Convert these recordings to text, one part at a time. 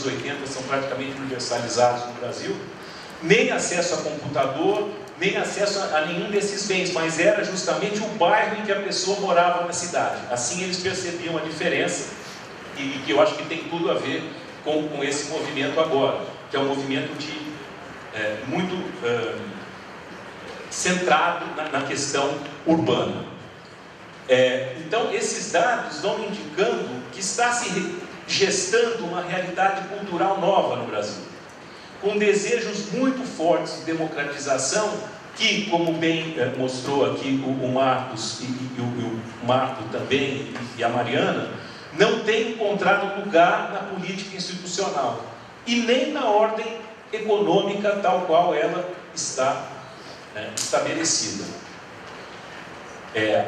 anos 80 são praticamente universalizados no Brasil, nem acesso a computador, nem acesso a nenhum desses bens, mas era justamente o bairro em que a pessoa morava na cidade. Assim eles percebiam a diferença, e que eu acho que tem tudo a ver com esse movimento agora, que é um movimento muito centrado na questão urbana. Então, esses dados vão indicando que está se gestando uma realidade cultural nova no Brasil, com desejos muito fortes de democratização, que, como bem mostrou aqui o Marcos e o Marco também, e a Mariana, não tem encontrado lugar na política institucional, e nem na ordem econômica tal qual ela está estabelecida.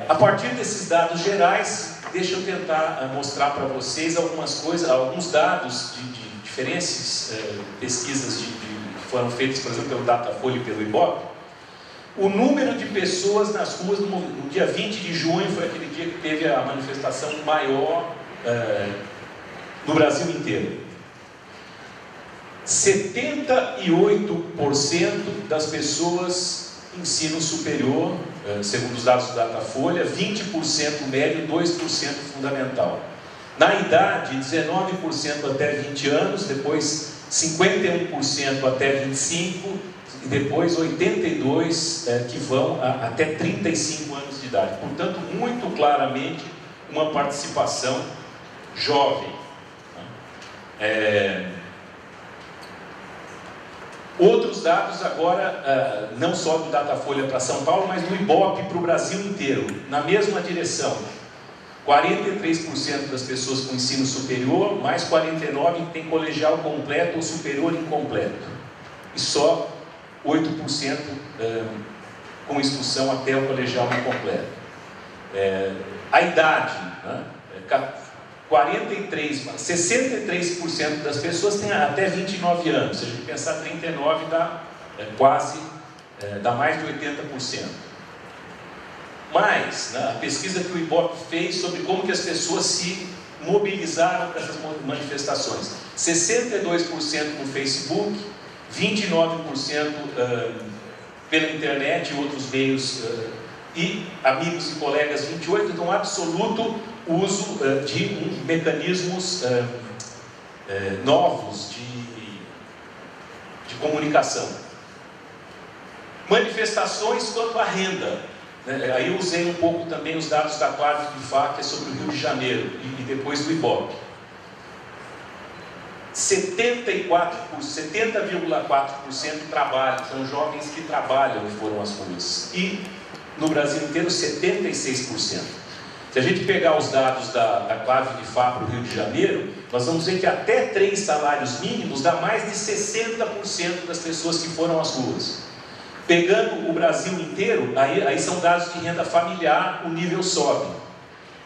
A partir desses dados gerais, deixa eu tentar mostrar para vocês algumas coisas, alguns dados de diferentes pesquisas que foram feitas, por exemplo, pelo Datafolha e pelo Ibope. O número de pessoas nas ruas no dia 20 de junho foi aquele dia que teve a manifestação maior no Brasil inteiro. 78% das pessoas ensino superior, segundo os dados do Datafolha, 20% médio, 2% fundamental. Na idade, 19% até 20 anos, depois 51% até 25, e depois 82% que vão até 35 anos de idade. Portanto, muito claramente, uma participação jovem. Outros dados agora, não só do Datafolha para São Paulo, mas do Ibope para o Brasil inteiro, na mesma direção. 43% das pessoas com ensino superior, mais 49% que tem colegial completo ou superior incompleto. E só 8% com instrução até o colegial incompleto. A idade, 63% das pessoas têm até 29 anos. Se a gente pensar 39, dá mais de 80%. Mas, a pesquisa que o Ibope fez sobre como que as pessoas se mobilizaram para essas manifestações. 62% no Facebook, 29% pela internet e outros meios, e amigos e colegas 28%, então absoluto uso de mecanismos novos de comunicação. Manifestações quanto à renda. Aí eu usei um pouco também os dados da Clave de Fá, que é sobre o Rio de Janeiro, e depois do Ibope. 70,4% trabalham, são jovens que trabalham e foram às ruas. E no Brasil inteiro, 76%. Se a gente pegar os dados da Clave de Fá para o Rio de Janeiro, nós vamos ver que até 3 salários mínimos dá mais de 60% das pessoas que foram às ruas. Pegando o Brasil inteiro, aí são dados de renda familiar, o nível sobe.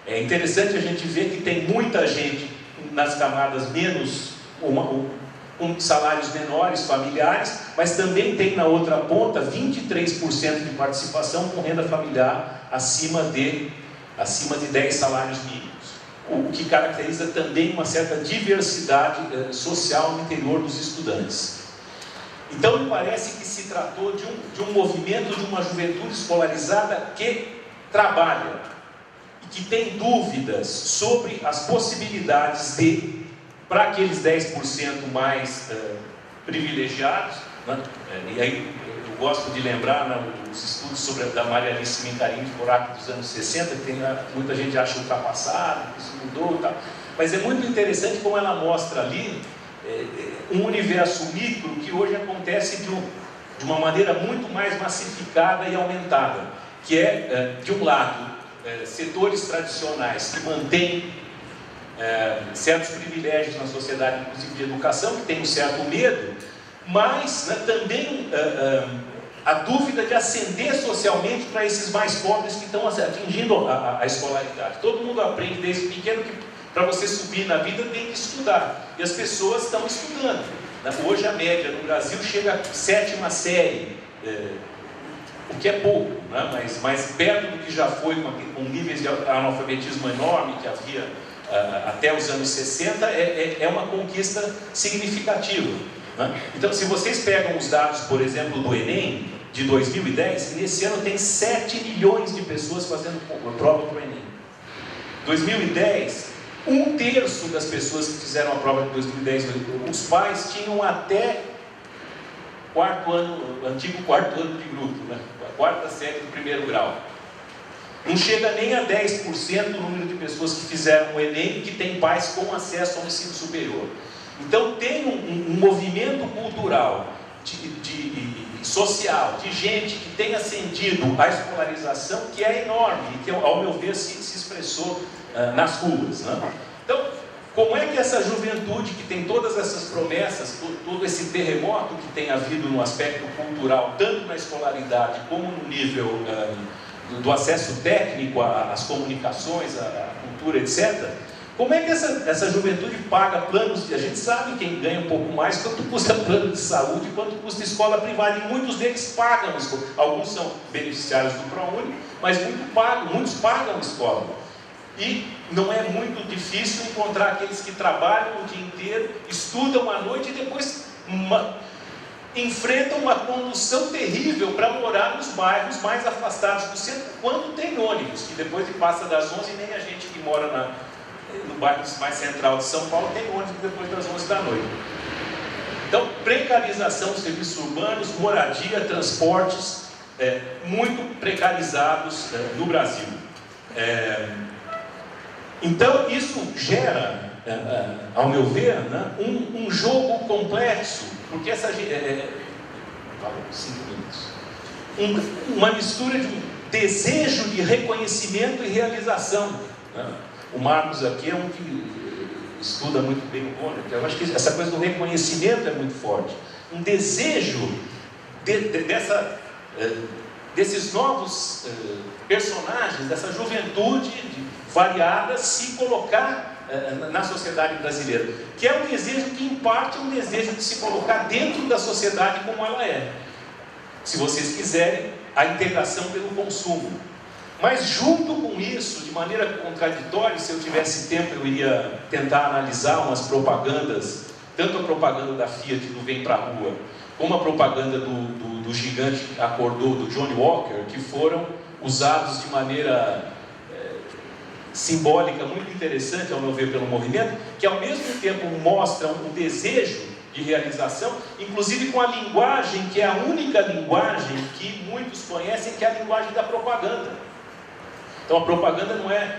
É interessante a gente ver que tem muita gente nas camadas menos, com salários menores, familiares, mas também tem na outra ponta 23% de participação com renda familiar acima de 10 salários mínimos. O que caracteriza também uma certa diversidade social no interior dos estudantes. Então, me parece que se tratou de um movimento de uma juventude escolarizada que trabalha e que tem dúvidas sobre as possibilidades para aqueles 10% mais privilegiados, né? E aí eu gosto de lembrar os estudos da Maria Alice Mincarini de Buraco dos anos 60, que muita gente acha ultrapassado, que isso mudou e tal. Mas é muito interessante como ela mostra ali um universo micro que hoje acontece de uma maneira muito mais massificada e aumentada, que é, de um lado, setores tradicionais que mantêm certos privilégios na sociedade, inclusive de educação, que tem um certo medo, mas também a dúvida de ascender socialmente para esses mais pobres que estão atingindo a escolaridade. Todo mundo aprende desde pequeno que para você subir na vida tem que estudar, e as pessoas estão estudando. Hoje a média no Brasil chega à 7ª série, o que é pouco, né? mas perto do que já foi, com níveis de analfabetismo enorme que até os anos 60 é uma conquista significativa, né? Então, se vocês pegam os dados, por exemplo, do Enem, de 2010, nesse ano tem 7 milhões de pessoas fazendo prova para o Enem. 2010, 1/3 das pessoas que fizeram a prova de 2010, os pais tinham até quarto ano, antigo quarto ano de grupo, né? A quarta série do primeiro grau. Não chega nem a 10% do número de pessoas que fizeram o Enem que tem pais com acesso ao ensino superior. Então tem um movimento cultural, social, de gente que tem ascendido a escolarização, que é enorme e que, ao meu ver, se expressou nas ruas, né? Então, como é que essa juventude que tem todas essas promessas, todo esse terremoto que tem havido no aspecto cultural, tanto na escolaridade como no nível do acesso técnico às comunicações, à cultura, etc., como é que essa juventude paga planos? A gente sabe quem ganha um pouco mais, quanto custa plano de saúde, quanto custa escola privada, e muitos deles pagam escola. Alguns são beneficiários do ProUni, mas muitos pagam escola. E não é muito difícil encontrar aqueles que trabalham o dia inteiro, estudam à noite e depois enfrentam uma condução terrível para morar nos bairros mais afastados do centro, quando tem ônibus, que depois passa das 11 e nem a gente que mora no bairro mais central de São Paulo tem ônibus depois das 11 da noite. Então, precarização dos serviços urbanos, moradia, transportes, muito precarizados no Brasil. Então, isso gera, ao meu ver, né, um jogo complexo, porque essa gente... 5 minutos. Uma mistura de um desejo de reconhecimento e realização, né? O Marcos aqui é um que estuda muito bem o Bonner, que eu acho que essa coisa do reconhecimento é muito forte. Um desejo desses novos personagens, dessa juventude variada, se colocar na sociedade brasileira. Que é um desejo que, em parte, é um desejo de se colocar dentro da sociedade como ela é. Se vocês quiserem, a integração pelo consumo. Mas junto com isso, de maneira contraditória, se eu tivesse tempo eu iria tentar analisar umas propagandas, tanto a propaganda da Fiat do Vem Pra Rua, como a propaganda do gigante que acordou, do Johnny Walker, que foram usados de maneira simbólica muito interessante, ao meu ver, pelo movimento, que ao mesmo tempo mostram um desejo de realização, inclusive com a linguagem, que é a única linguagem que muitos conhecem, que é a linguagem da propaganda. Então a propaganda não é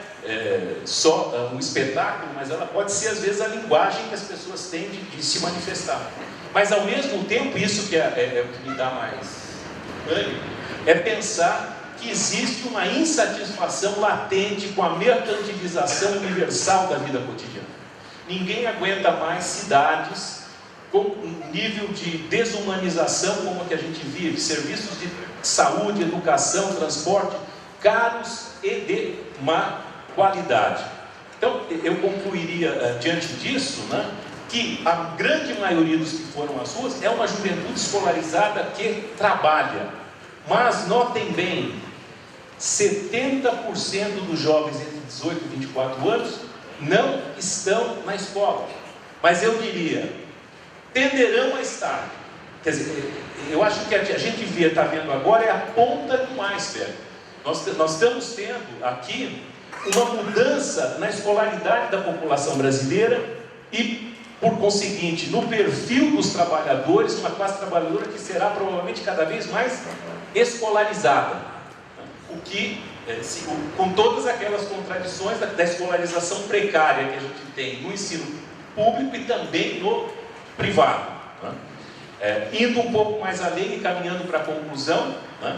só um espetáculo, mas ela pode ser às vezes a linguagem que as pessoas têm de se manifestar. Mas ao mesmo tempo, isso que é o que me dá mais ânimo, é pensar que existe uma insatisfação latente com a mercantilização universal da vida cotidiana. Ninguém aguenta mais cidades com um nível de desumanização como a que a gente vive, serviços de saúde, educação, transporte, caros e de má qualidade. Então, eu concluiria diante disso, né, que a grande maioria dos que foram às ruas é uma juventude escolarizada que trabalha. Mas, notem bem, 70% dos jovens entre 18 e 24 anos não estão na escola. Mas eu diria, tenderão a estar. Quer dizer, eu acho que a gente está vendo agora é a ponta do iceberg. Nós estamos tendo aqui uma mudança na escolaridade da população brasileira e, por conseguinte, no perfil dos trabalhadores, uma classe trabalhadora que será provavelmente cada vez mais escolarizada. O que, com todas aquelas contradições da escolarização precária que a gente tem no ensino público e também no privado. Né? Indo um pouco mais além e caminhando para a conclusão, né?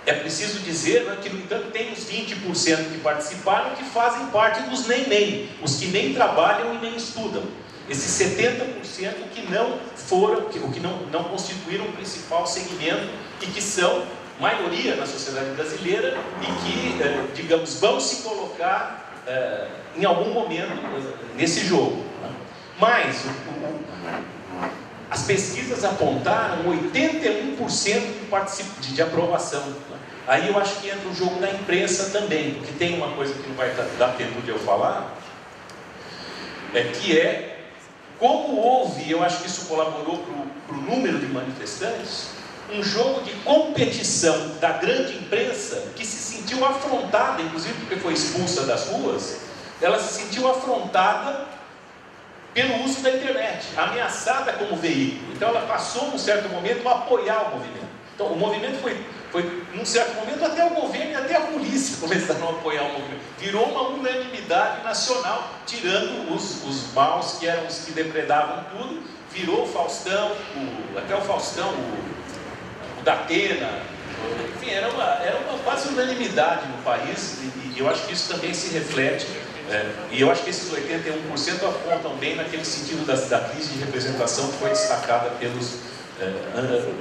É preciso dizer, né, que, no entanto, tem uns 20% que participaram que fazem parte dos nem, os que nem trabalham e nem estudam. Esses 70% que não foram, que não constituíram o principal segmento e que são maioria na sociedade brasileira e que, digamos, vão se colocar em algum momento nesse jogo. Né? Mas as pesquisas apontaram 81% de aprovação. Né? Aí eu acho que entra o jogo da imprensa também, porque tem uma coisa que não vai dar tempo de eu falar, que é como houve, eu acho que isso colaborou para o número de manifestantes, um jogo de competição da grande imprensa que se sentiu afrontada, inclusive porque foi expulsa das ruas, ela se sentiu afrontada pelo uso da internet, ameaçada como veículo. Então ela passou, num certo momento, a apoiar o movimento. Então o movimento foi num certo momento, até o governo e até a polícia começaram a apoiar o movimento. Virou uma unanimidade nacional, tirando os maus, que eram os que depredavam tudo. Virou o Faustão, até o Faustão, o Datena, enfim, era uma quase unanimidade no país, e eu acho que isso também se reflete, e eu acho que esses 81% apontam bem naquele sentido da crise de representação que foi destacada pelos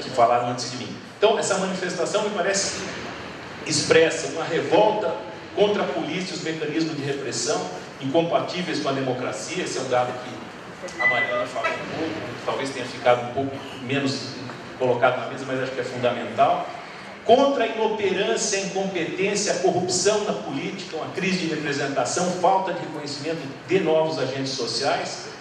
que falaram antes de mim. Então, essa manifestação me parece que expressa uma revolta contra a polícia e os mecanismos de repressão incompatíveis com a democracia. Esse é um dado que a Mariana falou um pouco, talvez tenha ficado um pouco menos colocado na mesa, mas acho que é fundamental. Contra a inoperância, a incompetência, a corrupção na política, uma crise de representação, falta de reconhecimento de novos agentes sociais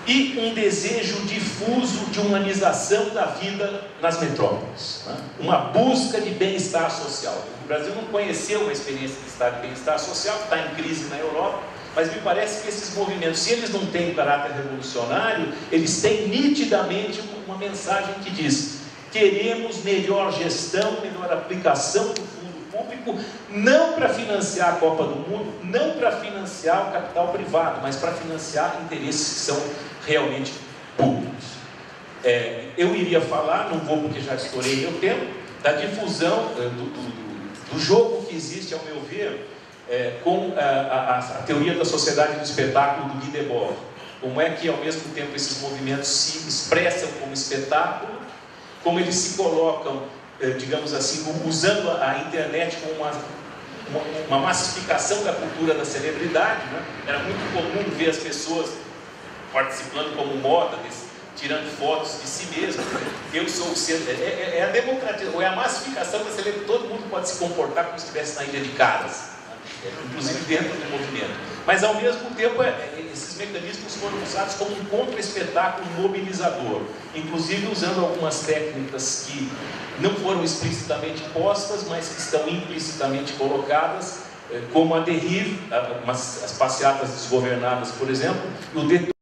e um desejo difuso de humanização da vida nas metrópoles, né? Uma busca de bem-estar social. O Brasil não conheceu uma experiência de estado de bem-estar social, está em crise na Europa, mas me parece que esses movimentos, se eles não têm caráter revolucionário, eles têm nitidamente uma mensagem que diz: queremos melhor gestão, melhor aplicação do fundo público, não para financiar a Copa do Mundo, não para financiar o capital privado, mas para financiar interesses que são realmente públicos. Eu iria falar, não vou porque já estourei meu tempo, da difusão do jogo que existe, ao meu ver, com a teoria da sociedade do espetáculo do Guy Debord. Como é que, ao mesmo tempo, esses movimentos se expressam como espetáculo, como eles se colocam, digamos assim, usando a internet como uma massificação da cultura da celebridade, né? Era muito comum ver as pessoas participando como moda, tirando fotos de si mesmo. Eu sou o centro. É a democracia, ou é a massificação da celebridade. Todo mundo pode se comportar como se estivesse na Ilha de Caras, né? Inclusive dentro do movimento. Mas, ao mesmo tempo, esses mecanismos foram usados como um contra-espetáculo mobilizador, inclusive usando algumas técnicas que não foram explicitamente postas, mas que estão implicitamente colocadas, como a dérive, as passeatas desgovernadas, por exemplo, e o